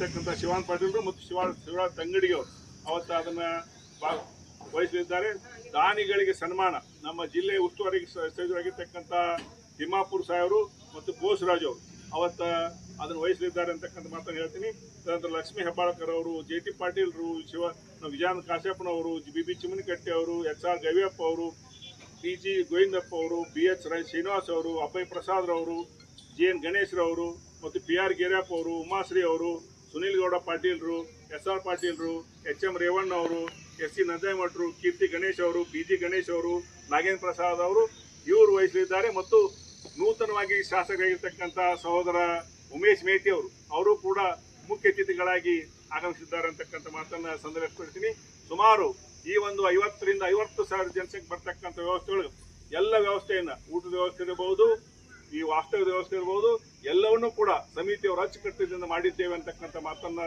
ಆಗಿರ್ತಕ್ಕಂಥ ಶಿವಾನ್ ಪಾಟೀಲ್ರು ಮತ್ತು ಶಿವರಾಜ್ ತಂಗಡಿಗೆ ಅವರು ಅವತ್ತು ಅದನ್ನು ವಹಿಸಲಿದ್ದಾರೆ. ದಾನಿಗಳಿಗೆ ಸನ್ಮಾನ ನಮ್ಮ ಜಿಲ್ಲೆಯ ಉಸ್ತುವಾರಿ ಸಚಿವರಾಗಿರ್ತಕ್ಕಂಥ ತಿಮ್ಮಾಪುರ್ ಸಾಹೇಬರು ಮತ್ತು ಬೋಸರಾಜ್ ಅವರು ಅವತ್ತು ಅದನ್ನು ವಹಿಸಲಿದ್ದಾರೆ ಅಂತಕ್ಕಂಥ ಮಾತನ್ನು ಹೇಳ್ತೀನಿ. ತದನಂತರ ಲಕ್ಷ್ಮೀ ಹೆಬ್ಬಾಳ್ಕರ್ ಅವರು, ಜೆ.ಟಿ. ಪಾಟೀಲ್ರು, ವಿಜಯಾನಂದ ಕಾಶ್ಯಪ್ಪನವರು, ಬಿ.ಬಿ. ಚಿಮನಕಟ್ಟಿ ಅವರು, ಎಚ್.ಆರ್. ಗವಿಯಪ್ಪ ಅವರು, ಪಿ.ಜಿ. ಗೋವಿಂದಪ್ಪ ಅವರು, ಬಿ.ಎಚ್. ಶ್ರೀನಿವಾಸ್ ಅವರು, ಅಭಯ್ ಪ್ರಸಾದ್ ರವರು, ಜಿ.ಎನ್. ಗಣೇಶ್ ರವರು ಮತ್ತು ಪಿ.ಆರ್. ಗಿರಿಯಪ್ಪ ಅವರು, ಉಮಾಶ್ರೀ ಅವರು, ಸುನೀಲ್ ಗೌಡ ಪಾಟೀಲ್ರು, ಎಸ್.ಆರ್. ಪಾಟೀಲ್ರು, ಎಚ್.ಎಂ. ರೇವಣ್ಣ ಅವರು, ಎಸ್.ಸಿ. ನಂಜೇಮಠರು, ಕೀರ್ತಿ ಗಣೇಶ್ ಅವರು, ಪಿ.ಜಿ. ಗಣೇಶ್ ಅವರು, ನಾಗೇಂದ್ರ ಪ್ರಸಾದ್ ಅವರು ಇವರು ವಹಿಸಲಿದ್ದಾರೆ. ಮತ್ತು ನೂತನವಾಗಿ ಶಾಸಕರಾಗಿರ್ತಕ್ಕಂಥ ಸಹೋದರ ಉಮೇಶ್ ಮೇಟಿ ಅವರು ಕೂಡ ಮುಖ್ಯ ಅತಿಥಿಗಳಾಗಿ ಆಗಮಿಸಿದ್ದಾರೆ ಅಂತಕ್ಕಂಥ ಮಾತನ್ನು ಸಂದರ್ಭಪಡಿಸ್ತೀನಿ. ಸುಮಾರು ಈ ಒಂದು 50,000 ರಿಂದ 50,000 ಜನಸಂಖ್ಯೆ ಬರ್ತಕ್ಕಂಥ ವ್ಯವಸ್ಥೆಗಳು ಎಲ್ಲ ವ್ಯವಸ್ಥೆಯನ್ನು, ಊಟದ ವ್ಯವಸ್ಥೆ ಇರಬಹುದು, ಈ ವಾಸ್ತವ್ಯದ ವ್ಯವಸ್ಥೆ ಇರಬಹುದು, ಎಲ್ಲವನ್ನೂ ಕೂಡ ಸಮಿತಿಯವರು ಅಚ್ಚುಕಟ್ಟಿನಿಂದ ಮಾಡಿದ್ದೇವೆ ಅಂತಕ್ಕಂಥ ಮಾತನ್ನು